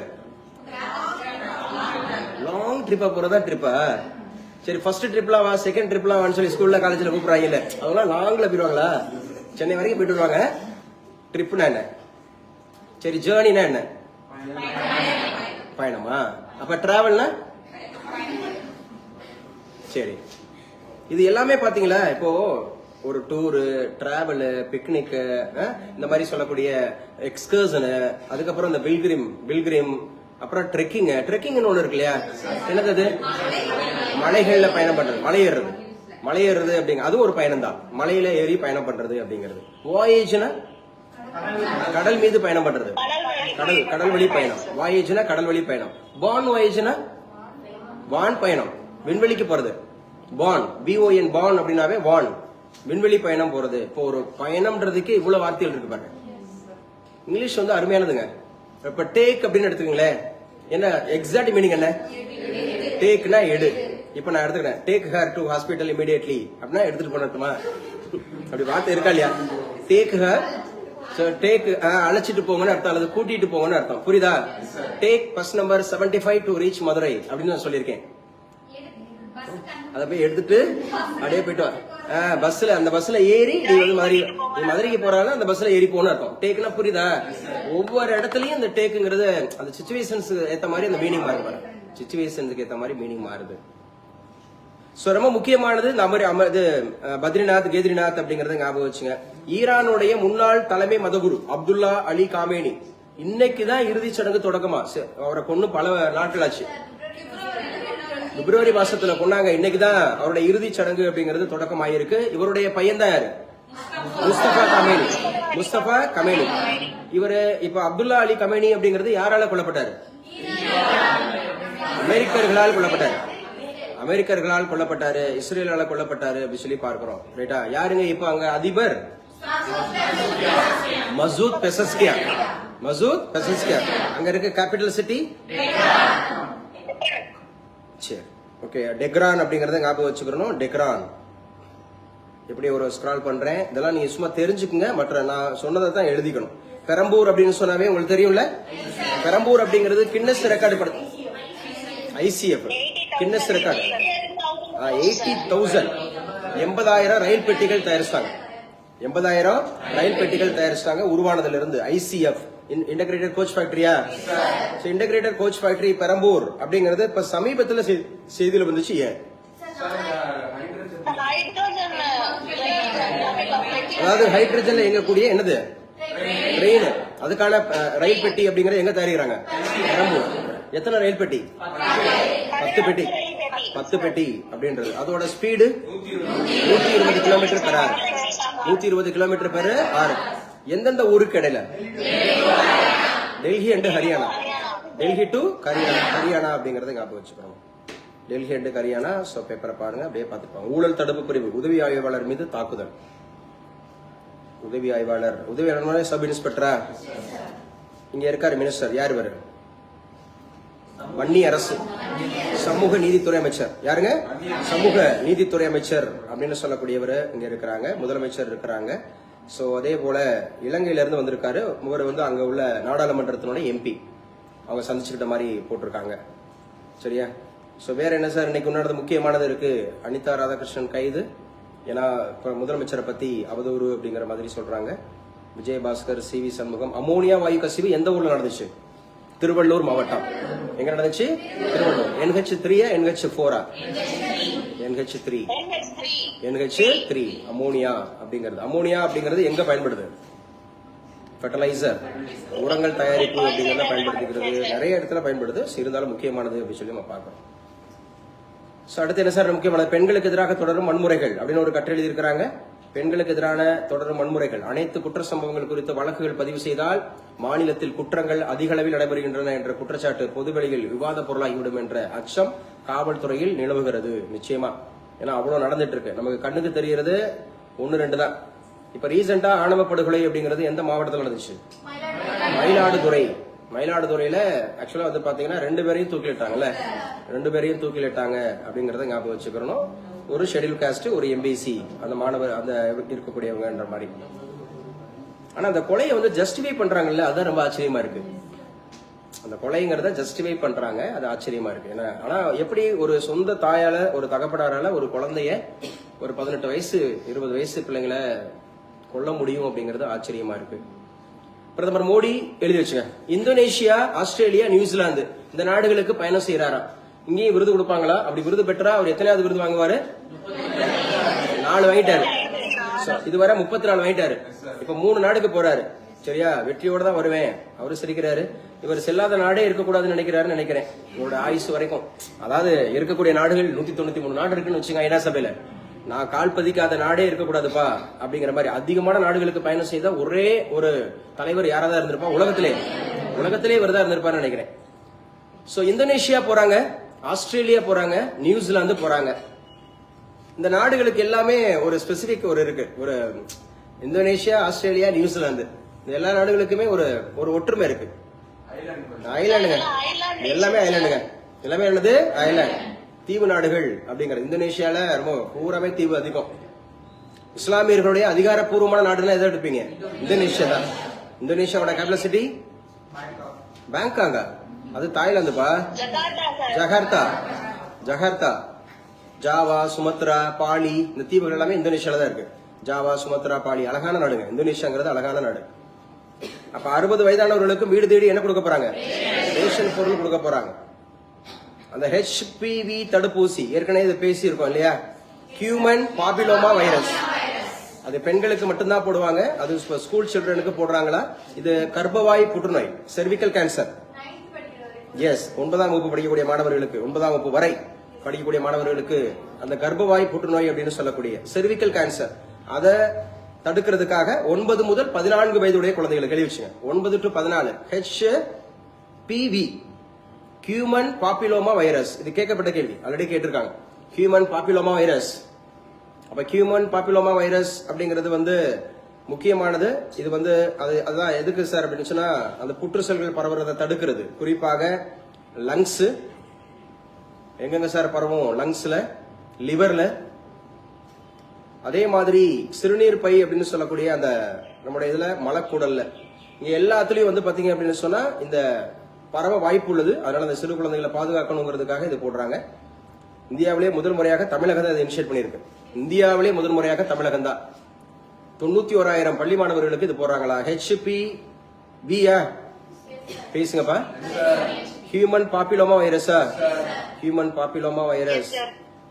லாங் ட்ரிப்பா போறதா ட்ரிப்பா? சரி, ஃபர்ஸ்ட் ட்ரிப்லாம் வா, செகண்ட் ட்ரிப்லாம் வான்னு சொல்லி ஸ்கூல்ல காலேஜ்ல கூப்பிடுறாங்கல்ல, அதெல்லாம் லாங்ல போயிடுவாங்களா? சென்னை வரைக்கும் போயிட்டு வருவாங்க. ட்ரிப்னா என்ன? சரி, ஜேர்னினா என்ன? பயணமா? அப்ப டிராவல்னா? சரி, இது எல்லாமே பாத்தீங்களா? இப்போ ஒரு டூரு, டிராவல், பிக்னிக், இந்த மாதிரி சொல்லக்கூடிய எக்ஸ்கர்ஷனு, அதுக்கப்புறம் இந்த பில்கிரிம், அப்புறம் ட்ரெக்கிங்னு ஒண்ணு இருக்கு இல்லையா? என்னது அது? மலைகள்ல பயணம் பண்றது, மலையேறுறது அப்படிங்க, அது ஒரு பயணம் தான். மலையில ஏறி பயணம் பண்றது அப்படிங்கிறது. வாயேஜ்னா கடல் மீது பயணம் பண்றது, கடல் வழி பயணம். வாயேஜ்னா கடல் வழி பயணம். பான் வாயேஜ்னா வான் பயணம், விண்வெளிக்கு போறது. பான், BON, பான் அப்படின்னாவே வான், விண்வெளி பயணம் போறது. இப்போ ஒரு பயணம்ன்றதுக்கு இவ்வளவு வார்த்தைகள் இருக்கு பாருங்க. இங்கிலீஷ் வந்து அருமையானதுங்க. இப்ப டேக் அப்படின்னு எடுத்துக்கீங்களேன், என்ன எக்ஸாக்ட் மீனிங் என்ன? டேக்னா எடு. இப்ப நான் எடுத்துக்கிறேன், take her to hospital immediately அப்படின்னா எடுத்துட்டு போனட்டுமா? அப்படி வார்த்தை இருக்கா இல்லையா? டேக் ஹர், டேக் அழைச்சிட்டு போங்கன்னு அர்த்தம், அல்லது கூட்டிட்டு போங்கன்னு அர்த்தம். புரியுதா? Take bus number 75 to reach Madurai அப்படின்னு நான் சொல்லியிருக்கேன். அதை போய் எடுத்துட்டு அப்படியே போயிட்டு பஸ்ல, அந்த பஸ்ல ஏறி நீ வந்து மதுரைக்கு போறாங்க, அந்த பஸ்ல ஏறி போகணும் அர்த்தம். டேக்னா புரியுதா? ஒவ்வொரு இடத்துலயும் இந்த டேக்குங்கிறது அந்த சிச்சுவேஷன்ஸ் ஏத்த மாதிரி அந்த மீனிங் மாறுது. சிச்சுவேஷனுக்கு ஏத்த மாதிரி மீனிங் மாறுது. சோ ரொம்ப முக்கியமானது இந்த மாதிரி பத்ரிநாத், கேத்ரிநாத் அப்படிங்கறத ஞாபகம் வச்சுங்க. ஈரானுடைய முன்னாள் தலைமை மதகுரு அப்துல்லா அலி காமேனி இன்னைக்குதான் இறுதி சடங்கு தொடக்கமா. அவரை கொண்டு பல நாட்கள் ஆச்சு. பிப்ரவரி மாசத்துல கொண்டாங்க. இன்னைக்குதான் அவருடைய இறுதி சடங்கு அப்படிங்கிறது தொடக்கம் ஆயிருக்கு. இவருடைய பையன் தான் யாரு? முஸ்தபா கமேனி. இவரு இப்ப அப்துல்லா அலி கமேனி அப்படிங்கிறது யாரால கொல்லப்பட்டாரு? அமெரிக்கர்களால் கொல்லப்பட்டாரு, இஸ்ரேலால கொல்லப்பட்டாரு அப்படி சொல்லி பார்க்கிறோம். ரைட்டா? யாருங்க இப்ப அங்க அதிபர்? Masoud Pezeshkian. அங்க இருக்க கேபிட்டல் சிட்டி சரி, ஓகே. டெக்ரான் அப்படிங்கறத ஞாபகம் வச்சுக்கணும். டெக்ரான் எப்படி ஒரு ஸ்க்ரால் பண்றேன், இதெல்லாம் நீங்க சும்மா தெரிஞ்சுக்குங்க. மற்ற நான் சொன்னதை தான் எழுதிக்கணும். பெரம்பூர் அப்படின்னு சொன்னாவே உங்களுக்கு தெரியும்ல. பெரம்பூர் அப்படிங்கிறது கின்னஸ் ரெக்கார்டு படுத்து, ICF கின்னஸ் ரெக்கார்டு. 80,000 80,000 ரயில் பெட்டிகள் தயாரிச்சிட்டாங்க. 80,000 ரயில் பெட்டிகள் தயாரிச்சிட்டாங்க உருவானதுல இருந்து. ICF இன்டகிரேட்டட் கோச் ஃபேக்டரியா? இன்டகிரேட்டட் கோச் ஃபேக்டரி பெரம்பூர் அப்படிங்கறது இப்ப சமீபத்துல செய்தியில வந்துச்சு. ஏன்? அதாவது ஹைட்ரஜன்ல இயங்கக்கூடிய என்னது? ட்ரெயின். அதுக்கான ரயில் பெட்டி அப்படிங்கறது எங்க தயாரிக்கிறாங்க? பெரம்பூர். எத்தனை ரயில் பெட்டி? 10 பெட்டி அப்படின்றது. அதோட speed 120 kilometre per hour. 120 kilometre per hour. எந்தெந்த ஊருக்கு இடையில? டெல்லி அண்ட் ஹரியானா. டெல்லி டு ஹரியானா அப்படிங்கறத ஞாபகம் வச்சுக்கணும். டெல்லி அண்ட் ஹரியானா. சோ பேப்பரை பாருங்க, அப்படியே பார்த்துப்பாங்க. ஊழல் தடுப்பு பிரிவு உதவி ஆய்வாளர் மீது தாக்குதல். உதவி ஆய்வாளர் சப் இன்ஸ்பெக்டரா? இங்க இருக்காரு மினிஸ்டர். யார் இவரு? வன்னி அரசு சமூக நீதித்துறை அமைச்சர். யாருங்க? சமூக நீதித்துறை அமைச்சர் அப்படின்னு சொல்லக்கூடியவர் இங்க இருக்கிறாங்க. முதலமைச்சர் இருக்கிறாங்க. சோ அதே போல இலங்கையில இருந்து வந்திருக்காரு. இவர் வந்து அங்க உள்ள நாடாளுமன்றத்தினுடைய MP. அவங்க சந்திச்சுக்கிட்ட மாதிரி போட்டிருக்காங்க. சரியா? சோ வேற என்ன சார் இன்னைக்கு உன்னோட முக்கியமானது இருக்கு? அனிதா ராதாகிருஷ்ணன் கைது. ஏன்னா இப்ப முதலமைச்சரை பத்தி அவதூறு அப்படிங்கிற மாதிரி சொல்றாங்க. விஜயபாஸ்கர், CV சண்முகம். அமோனியா வாயு கசிவு எந்த ஊர்ல நடந்துச்சு? திருவள்ளூர் மாவட்டம். எங்க நடந்துச்சு? Tiruvallur. NH3 NH4? NH3 ammonia அப்படிங்கிறது எங்க பயன்படுது? ஃபெர்டிலைசர், உரங்கள் தயாரிப்பு அப்படிங்கறத பயன்படுத்திக்கிறது. நிறைய இடத்துல பயன்படுது. இருந்தாலும் முக்கியமானது அப்படின்னு சொல்லி நம்ம பார்க்கிறோம். அடுத்து என்ன சார் முக்கியமானது? பெண்களுக்கு எதிராக தொடரும் வன்முறைகள் அப்படின்னு ஒரு கட்டுரை எழுதியிருக்கிறாங்க. பெண்களுக்கு எதிரான தொடரும் வன்முறைகள், அனைத்து குற்ற சம்பவங்கள் குறித்து வழக்குகள் பதிவு செய்தால் மாநிலத்தில் குற்றங்கள் அதிக அளவில் நடைபெறுகின்றன என்ற குற்றச்சாட்டு பொதுவெளியில் விவாத பொருளாகிவிடும் என்ற அச்சம் காவல்துறையில் நிலவுகிறது. நிச்சயமா, ஏன்னா அவ்வளவு நடந்துட்டு இருக்கு. நமக்கு கண்ணுக்கு தெரிகிறது 1, 2 தான். இப்ப ரீசெண்டா ஆணவ படுகொலை அப்படிங்கிறது எந்த மாவட்டத்தில் நடந்துச்சு? மயிலாடுதுறை. மயிலாடுதுறையில ஆக்சுவலா வந்து பாத்தீங்கன்னா 2 பேரையும் தூக்கிலிட்டாங்கல்ல, 2 பேரையும் தூக்கிலிட்டாங்க அப்படிங்கறத ஞாபகம் வச்சுக்கிறோம். ஒரு ஷெட்யூல் காஸ்ட், ஒரு எம்பிசி, அந்த மாணவர் அந்த இருக்கக்கூடியவங்கன்ற மாதிரி. ஆனா அந்த கொலையை வந்து ஜஸ்டிஃபை பண்றாங்கல்ல, அதுதான் ரொம்ப ஆச்சரியமா இருக்கு. அந்த கொலைங்கிறத ஜஸ்டிஃபை பண்றாங்க, அது ஆச்சரியமா இருக்கு. ஏன்னா ஆனா எப்படி ஒரு சொந்த தாயால, ஒரு தகப்படாரால ஒரு குழந்தைய, ஒரு 18 வயசு 20 வயசு பிள்ளைங்களை கொல்ல முடியும் அப்படிங்கிறது ஆச்சரியமா இருக்கு. பிரதமர் மோடி எழுதி வச்சுங்க, இந்தோனேஷியா, ஆஸ்திரேலியா, நியூசிலாந்து இந்த நாடுகளுக்கு பயணம் செய்யறாரா. இங்கேயும் விருது கொடுப்பாங்களா? அப்படி விருது பெற்றா அவர் எத்தனையாவது விருது வாங்குவாரு? 4 வாங்கிட்டாரு. இதுவரை 34 வாங்கிட்டாரு. இப்ப 3 நாடுக்கு போறாரு. சரியா? வெற்றியோட தான் வருவேன். அவரு சிரிக்கிறாரு. இவர் செல்லாத நாடே இருக்கக்கூடாதுன்னு நினைக்கிறாருன்னு நினைக்கிறேன், இவரோட ஆயுசு வரைக்கும். அதாவது இருக்கக்கூடிய நாடுகள் 193 நாடு இருக்குன்னு வச்சுங்க ஐநா சபையில. நான் கால் பதிக்காத நாடே இருக்கக்கூடாதுப்பா அப்படிங்கிற மாதிரி அதிகமான நாடுகளுக்கு பயணம் செய்த ஒரே ஒரு தலைவர் யாராதான் இருந்திருப்பா உலகத்திலே இவர்தான் இருந்திருப்பாருன்னு நினைக்கிறேன். சோ இந்தோனேஷியா போறாங்க, ஆஸ்திரேலியா போறாங்க, நியூசிலாந்து போறாங்க. இந்த நாடுகளுக்கு எல்லாமே ஒரு ஸ்பெசிபிக் ஒரு இருக்கு. ஒரு இந்தோனேஷியா, ஆஸ்திரேலியா, நியூசிலாந்து இந்த எல்லா நாடுகளுக்குமே ஒரு ஒரு ஒற்றுமை இருக்கு. ஐலாண்டுங்க, எல்லாமே ஐலாண்டுங்க, எல்லாமே என்னது ஐலாண்ட், தீவு நாடுகள் அப்படிங்கிறது. இந்தோனேஷியால ரொம்ப பூராமே தீவு அதிகம். இஸ்லாமியர்களுடைய அதிகாரப்பூர்வமான நாடுன்னா எதை எடுப்பீங்க? இந்தோனேஷியா தான். இந்தோனேஷியாவோட கேபிட்டல் சிட்டி பேங்காங்க, அது தாய்லாந்துப்பா, ஜகார்த்தா. ஜாவா, சுமத்ரா, பாலி இந்த தீவுகள் எல்லாமே இந்தோனேஷியால தான் இருக்கு. ஜாவா, சுமத்ரா, பாலி அழகான நாடுங்க. இந்தோனேஷியாங்கிறது அழகான நாடு. அப்ப 60 வயதானவர்களுக்கு வீடு தேடி என்ன கொடுக்க போறாங்க? ரேஷன் பொருள் கொடுக்க போறாங்க. அந்த HPV தடுப்பூசி ஏற்கனவே இது பேசி இருக்கோம் இல்லையா? ஹியூமன் பாப்பிலோமா வைரஸ், அது பெண்களுக்கு மட்டும்தான் போடுவாங்க. அது ஸ்கூல் சில்ட்ரனுக்கு போடுறாங்களா? இது கர்ப்பவாய் புற்றுநோய், செர்விக்கல் கேன்சர். எஸ், 9ஆம் வகுப்பு படிக்கக்கூடிய மாணவர்களுக்கு, 9ஆம் வகுப்பு வரை படிக்கக்கூடிய மாணவர்களுக்கு அந்த கர்ப்பவாய் புற்றுநோய் அப்படின்னு சொல்லக்கூடிய செர்விக்கல் கேன்சர், அதை தடுக்கிறதுக்காக 9 முதல் 14 வயதுடைய குழந்தைகளுக்கு எழுதி வச்சுங்க. 9 to 14 HPV, human papilloma virus. இது கேட்கப்பட்ட கேள்வி, ஆல்ரெடி கேட்டிருக்காங்க. Human papilloma virus. அப்ப ஹியூமன் பாப்பிலோமா வைரஸ் அப்படிங்கிறது வந்து முக்கியமானது. இது வந்து அதுதான் எதுக்கு சார் அப்படின்னு சொன்னா, அந்த புற்று செல்கள் பரவுறதை தடுக்கிறது. குறிப்பாக லங்ஸ், எங்கெங்க சார் பரவும்? லங்ஸ்ல, லிவர்ல, அதே மாதிரி சிறுநீர் பை அப்படின்னு சொல்லக்கூடிய அந்த நம்முடைய இதுல மலக்குடல்ல, இங்க எல்லாத்துலயும் வந்து பாத்தீங்க அப்படின்னு சொன்னா இந்த பரவ வாய்ப்பு உள்ளது. அதனால அந்த சிறு குழந்தைகளை பாதுகாக்கணுங்கிறதுக்காக இது போடுறாங்க. இந்தியாவிலேயே முதல் முறையாக தமிழகம் தான் இதை இனிஷியேட் பண்ணியிருக்கு. இந்தியாவிலேயே முதல் முறையாக தமிழகம் தான். 91,000 பள்ளி மாணவர்களுக்கு இது போடுறாங்களா? HPV-யா? பேசுங்கப்பா. ஹியூமன் பாப்பிலோமா வைரஸா? Human papilloma virus.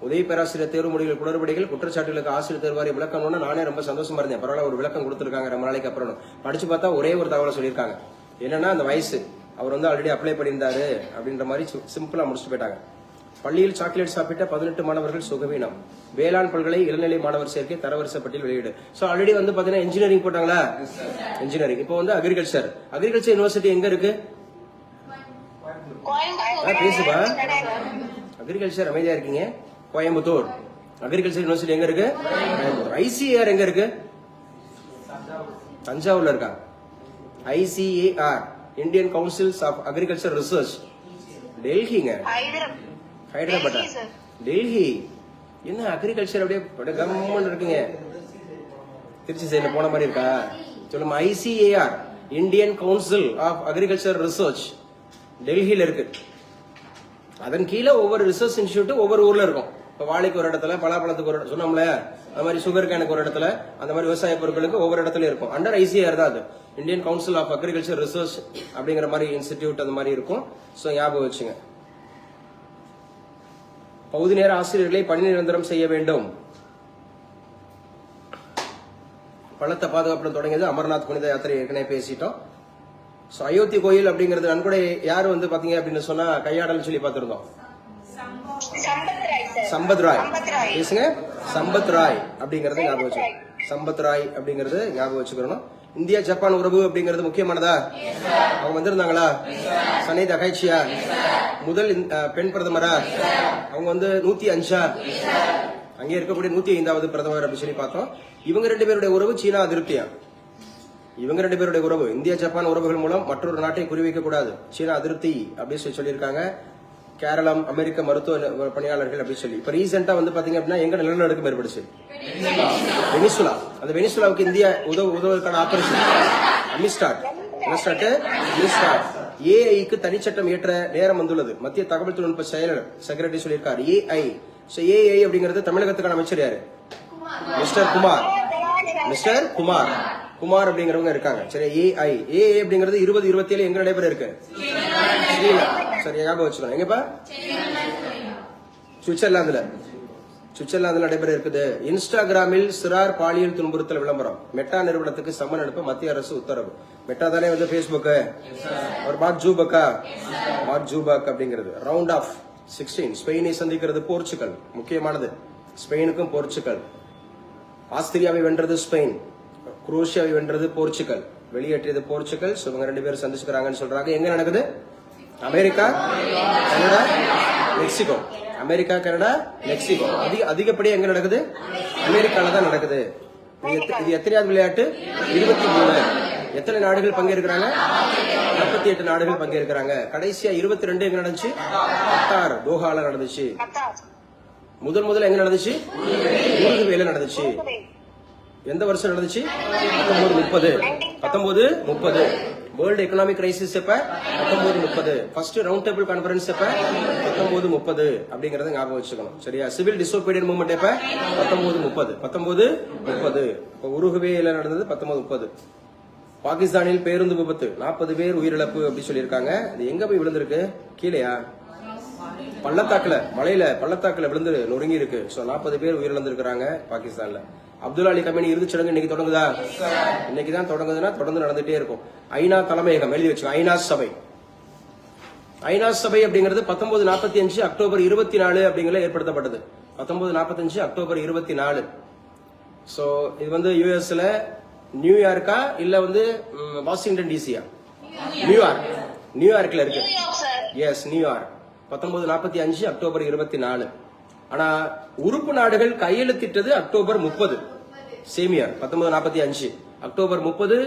உதவி பேராசிரியர் தேர்வு முடிவுகள் குளறுபடிகள் குற்றச்சாட்டுகளுக்கு ஆசிரியர் தேர்வாரி விளக்கணும்னு நானே ரொம்ப சந்தோஷமா இருந்தேன். பரவாயில்ல, ஒரு விளக்கம் கொடுத்துருக்காங்க ரொம்ப நாளைக்கு அப்புறம். படிச்சு பார்த்தா ஒரே ஒரு தகவலை சொல்லியிருக்காங்க. என்னன்னா அந்த வயசு, அவர் வந்து ஆல்ரெடி அப்ளை பண்ணியிருந்தாரு அப்படின்ற மாதிரி சிம்பிளா முடிச்சுட்டு போயிட்டாங்க. பள்ளியில் சாக்லேட் சாப்பிட்ட 18 மாணவர்கள் சுகவீனம். வேளாண் பல்கலை இளநிலை மாணவர் சேர்க்கை தரவரிசை பட்டியல் வெளியீடு. சோ ஆல்ரெடி வந்து பாத்தீங்கன்னா இன்ஜினியரிங் போட்டாங்களா? இன்ஜினியரிங். இப்போ வந்து அக்ரிகல்ச்சர் யூனிவர்சிட்டி எங்க இருக்கு? பேசுப்பா. அக்ரிகல்ச்சர் அமைதியா இருக்கீங்க. கோயம்புத்தூர். அக்ரிகல்ச்சர் யூனிவர்சிட்டி எங்க இருக்கு? ICAR எங்க இருக்கு? தஞ்சாவூர்ல இருக்கா. ICAR, Indian councils of agriculture research, டெல்லிங்க. ஹைதராபாத், டெல்லி. என்ன அக்ரிகல்ச்சர் அப்படியே கவர்மெண்ட் இருக்குங்க. திருச்சி சைடுல போன மாதிரி இருக்கா? சொல்லுங்க. ICAR, Indian council of agriculture research, டெல்லியில இருக்கு. அதன் கீழே ஒவ்வொரு ரிசர்ச் இன்ஸ்டிடியூட் ஒவ்வொரு ஊர்ல இருக்கும். இப்ப வாழைக்கு ஒரு இடத்துல, பலாப்பழத்துக்கு ஒரு இடத்துல சொன்னோம்ல, அது மாதிரி சுகர் கேனுக்கு ஒரு இடத்துல, அந்த மாதிரி விவசாய பொருட்களுக்கு ஒவ்வொரு இடத்துல இருக்கும். அண்டர் ICAR தான் அது, Indian council of agriculture research அப்படிங்கிற மாதிரி இன்ஸ்டிடியூட் அந்த மாதிரி இருக்கும். சோ ஞாபகம் வச்சுங்க. பகுதி நேர ஆசிரியர்களை பணி நிரந்தரம் செய்ய வேண்டும். பலத்த பாதுகாப்புடன் தொடங்கியது அமர்நாத் புனித யாத்திரை, ஏற்கனவே பேசிட்டோம். சோ அயோத்தி கோயில் அப்படிங்கிறது நன்கொடை யாரு வந்து பாத்தீங்க அப்படின்னு சொன்னா கையாடல் சொல்லி பார்த்திருந்தோம். சம்பத் ராய். பேசுங்க. சம்பத் ராய் அப்படிங்கறது ஞாபகம் வச்சுக்கணும். சம்பத் ராய் அப்படிங்கறது ஞாபகம் வச்சுக்கணும். இந்தியா ஜப்பான் உறவு அப்படிங்கிறது முக்கியமானதா? அவங்க வந்திருந்தாங்களா? சனை தகைச்சியா முதல் பெண் பிரதமரா? அவங்க வந்து 105. அங்கே இருக்கக்கூடிய 105வது பிரதமர் அப்படின்னு சொல்லி பார்த்தோம். இவங்க 2 பேருடைய உறவு சீனா அதிருப்தியா. இவங்க 2 பேருடைய உறவு இந்தியா ஜப்பான் உறவுகள் மூலம் மற்றொரு நாட்டை குறிவைக்க கூடாது, சீனா அதிருப்தி அப்படின்னு சொல்லியிருக்காங்க. கேரளம் அமெரிக்க மருத்துவ பணியாளர்கள் அப்படின்னு சொல்லி இப்ப ரீசெண்டா வந்து பாத்தீங்க அப்படின்னா எங்க நிலநடுக்கம் ஏற்படுச்சு, வெனிசுலா. அந்த வெனிசுலாவுக்கு இந்தியா உதவுவதற்கான ஆபரேஷன் அமிஸ்டாட். ஏஐக்கு தனிச்சட்டம் ஏற்ற நேரம் வந்துள்ளது. மத்திய தகவல் தொழில்நுட்ப செயலர் செக்ரட்டரி சொல்லியிருக்காரு. ஏஐ அப்படிங்கிறது தமிழகத்துக்கான அமைச்சர் யாரு? மிஸ்டர் குமார் அப்படிங்கிறவங்க இருக்காங்க. சரி, ஏஐ அப்படிங்கிறது 2027 எங்க நடைபெற இருக்கு? சரி, ஞாபகம் வச்சுக்கணும். எங்கப்பா? சுவிட்சர்லாந்துல நடைபெற இருக்குது. இன்ஸ்டாகிராமில் சிறார் பாலியல் துன்புறுத்தல் விளம்பரம். மெட்டா நிறுவனத்துக்கு சம்மன் அனுப்ப மத்திய அரசு உத்தரவு. மெட்டா தானே வந்து பேஸ்புக், ஒரு மார்க் ஜூபக் அப்படிங்கிறது. ரவுண்ட் ஆஃப் 16 ஸ்பெயினை சந்திக்கிறது போர்ச்சுகல். முக்கியமானது ஸ்பெயினுக்கும் போர்ச்சுகல். ஆஸ்திரியாவை வென்றது ஸ்பெயின், குரோஷியாவை வென்றது போர்ச்சுகல், வெளியேற்றியது போர்ச்சுகல். இவங்க 2 பேரும் சந்திச்சுக்கிறாங்கன்னு சொல்றாங்க. எங்க நடக்குது? America, Canada, Mexico. America, Canada, Mexico. அதிகப்படியா எங்க நடக்குது? அமெரிக்கால தான் நடக்குது. இது எத்தனையாவது விளையாட்டு? 23. எத்தனை நாடுகள் பங்கேற்கிறாங்க? 48 நாடுகள் பங்கேற்கிறாங்க. கடைசியா 22 எங்க நடந்துச்சு? கத்தார், தோஹால நடந்துச்சு. முதல்ல எங்க நடந்துச்சு? உருகுவேல நடந்துச்சு. எந்த வருஷம் நடந்துச்சு? 1930. வேர்ல்டு எக்கனாமிக் கிரைசிஸ் எப்ப? 1930. ஃபர்ஸ்ட் ரவுண்ட் டேபிள் கான்ஃபரன்ஸ் எப்ப? 1930 அப்படிங்கறத ஞாபகம் வச்சுக்கணும். சரியா? சிவில் டிசோபீடியன்ட் மூவ்மெண்ட் எப்ப? 1930. உருகுவேல நடந்தது 1930. பாகிஸ்தானில் பேருந்து விபத்து, 40 பேர் உயிரிழப்பு அப்படி சொல்லியிருக்காங்க. இது எங்க போய் விழுந்திருக்கு? கீழையா? பள்ளத்தாக்குல, மலையில பள்ளத்தாக்குல விழுந்து நொறுங்கி இருக்கு. 40 பேர் உயிரிழந்திருக்கிறாங்க பாகிஸ்தான்ல. அப்துல் அலி கமேனி இறுதிச் சடங்கு இன்னைக்கு தொடங்குதா? இன்னைக்கு தான் தொடங்குதுன்னா தொடர்ந்து நடந்துட்டே இருக்கும். ஐநா தலைமையகம் எழுதி வச்சுக்கோ. ஐநா சபை அப்படிங்கிறது 1945 அக்டோபர் 24 அப்படிங்கறது ஏற்படுத்தப்பட்டது. 1945 அக்டோபர் 24. சோ இது வந்து யுஎஸ்ல நியூயார்க்கா இல்ல வந்து வாஷிங்டன் டிசியா? நியூயார்க்ல இருக்கு. எஸ், நியூயார்க். 1945 அக்டோபர் 24. ஆனா உறுப்பு நாடுகள் கையெழுத்திட்டது அக்டோபர் 30. சேமியார் 1945 அக்டோபர் 30.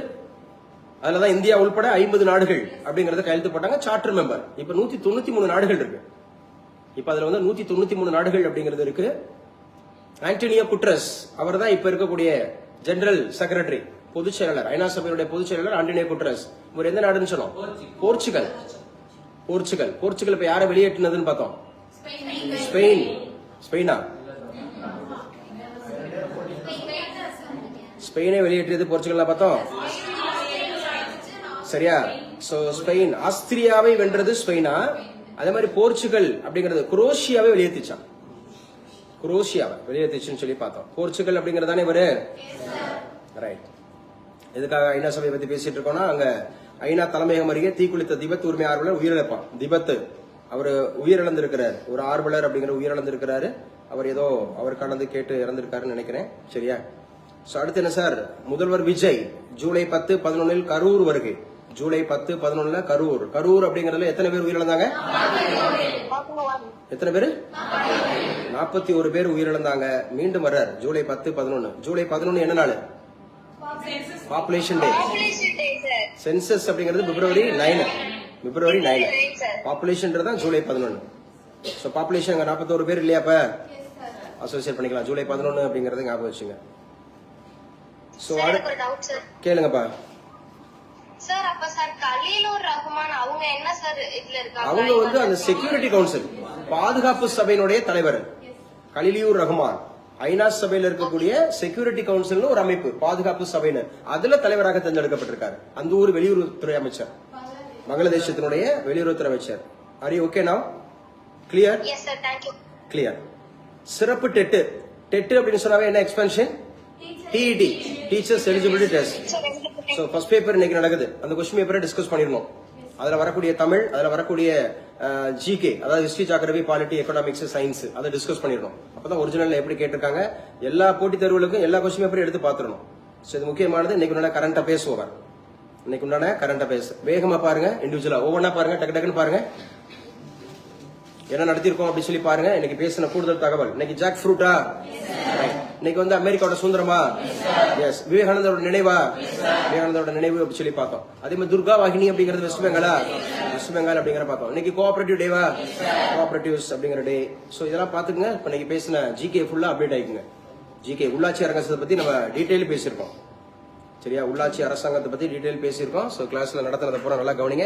அதுலதான் இந்தியா உள்பட 50 நாடுகள் அப்படிங்கறத கையெழுத்து போட்டாங்க. Charter member. இப்ப 193 நாடுகள் இருக்கு. இப்ப அதுல வந்து 193 நாடுகள் அப்படிங்கிறது இருக்கு. ஆண்டனியோ குட்ரஸ் அவர் தான் இப்ப இருக்கக்கூடிய ஜெனரல் செக்ரட்டரி, பொதுச் செயலாளர். ஐநா சபையுடைய பொதுச் செயலாளர் ஆண்டனியோ குட்ரஸ். இவர் எந்த நாடுன்னு சொன்னோம்? போர்ச்சுகல். இப்ப யாரை வெளியேற்றினதுன்னு பார்த்தோம்? ஸ்பெயினை வெளியேற்றியது போர்ச்சுகல் பார்த்தோம். சரியா? சோ ஸ்பெயின் ஆஸ்திரியாவை வென்றது ஸ்பெயினா. அதே மாதிரி போர்ச்சுகல் அப்படிங்கிறது குரோஷியாவை வெளியேற்றிச்சுன்னு சொல்லி பார்த்தோம். போர்ச்சுகல் அப்படிங்கறதானே இவரு. ரைட். எதுக்காக ஐநா சபையை பத்தி பேசிட்டு இருக்கோம்னா, அங்க ஐநா தலைமையகம் அருகே தீக்குளித்த திபெத் உரிமை ஆர்வலர் உயிரிழப்பான். அவர் உயிரிழந்திருக்கிறார். ஒரு ஆர்வலர் அப்படிங்கிற உயிரிழந்திருக்கிறாரு. அவர் ஏதோ அவர் கடந்து கேட்டு இறந்திருக்காருன்னு நினைக்கிறேன். சரியா? சோ அடுத்து என்ன சார்? முதல்வர் விஜய் ஜூலை 10, 11 கரூர் வருகை. ஜூலை 10, 11 கரூர் அப்படிங்கறதுல எத்தனை பேர் உயிரிழந்தாங்க? எத்தனை பேர்? 41 பேர் உயிரிழந்தாங்க. மீண்டும் வர்றார் ஜூலை 10, 11. ஜூலை 11 என்ன நாள்? பாப்புலேஷன் டே. சென்சஸ் அப்படிங்கிறது பிப்ரவரி 9. பாப்புலேஷன் தான் ஜூலை 11. சோ பாப்புலேஷன் 41 பேர் இல்லையா? அப்ப அசோசியேட் பண்ணிக்கலாம். ஜூலை 11 அப்படிங்கறத ஞாபகம் வச்சுங்க. சோ கேளுங்கப்பா. சார் அப்ப சார் கலீலுர் ரஹ்மான் அவங்க என்ன சார் இதுல இருக்காங்க? அவங்க வந்து அந்த செக்யூரிட்டி கவுன்சில் பாதுகாப்பு சபையினுடைய தலைவர். கலீலுர் ரஹ்மான் ஐநா சபையில இருக்கக்கூடிய செக்யூரிட்டி கவுன்சில் ஒரு அமைப்பு, பாதுகாப்பு சபைன்னு, அதுல தலைவராக தேர்ந்தெடுக்கப்பட்டிருக்காரு. அந்த ஊர் வெளியுறவுத்துறை அமைச்சர், பங்களாதேசத்தினுடைய வெளியுறவுத்துறை அமைச்சர். Are you okay now? Clear? Yes sir, thank you. Clear. சிறப்பு டெட் அப்படின்னு சொன்னாவே என்ன expansion? T E T, teachers eligibility test. So first paper இன்னைக்கு நடக்குது. அந்த क्वेश्चन பேப்பரை டிஸ்கஸ் பண்ணிரணும். அதுல வரக்கூடிய தமிழ், அதுல வரக்கூடிய ஜிகே, அதாவது history, geography, polity, economics, science, அதை டிஸ்கஸ் பண்ணிரணும். அப்பதான் ஒரிஜினல்ல எப்படி கேட்டிருக்காங்க எல்லா போட்டி தேர்வுகளுக்கும் எல்லா क्वेश्चन பேப்பரையும் எடுத்து பாத்துறணும். சோ இது முக்கியமானது. இன்னைக்கு உண்டான கரண்ட் அஃபேர்ஸ் ஓவர். இன்னைக்கு உண்டான கரண்ட் அஃபேர்ஸ் வேகமா பாருங்க. இண்டிவிஜுவலா ஒவ்வொன்னா பாருங்க. டக்கு டக்குன்னு பாருங்க. என்ன நடத்திருக்கோம் அப்படின்னு சொல்லி பாருங்க. இன்னைக்கு பேசின கூடுதல் தகவல். இன்னைக்கு ஜாக் ஃப்ரூட்டா, இன்னைக்கு வந்து அமெரிக்காவோட சுதந்திரமா, எஸ். விவேகானந்தரோட நினைவா, விவேகானந்தரோட நினைவு அப்படி சொல்லி பார்த்தோம். அதே மாதிரி துர்கா வாகினி அப்படிங்கிறது வெஸ்ட் பெங்காலா, வெஸ்ட் பெங்கால் அப்படிங்கிற பார்த்தோம். இன்னைக்கு கோஆபரேட்டிவ் டேவா, கோஆபரேட்டிவ்ஸ் அப்படிங்கிற டே. ஸோ இதெல்லாம் பார்த்துக்குங்க. இப்போ இன்னைக்கு பேசின ஜிகே ஃபுல்லா அப்டேட் ஆயிக்குங்க. ஜிகே உள்ளாட்சி அரசாங்கத்தை பத்தி நம்ம டீட்டெயில் பேசியிருக்கோம். சரியா, உள்ளாட்சி அரசாங்கத்தை பத்தி டீட்டெயில் பேசியிருக்கோம். ஸோ கிளாஸ்ல நடத்துனதை பூரா நல்லா கவனிங்க.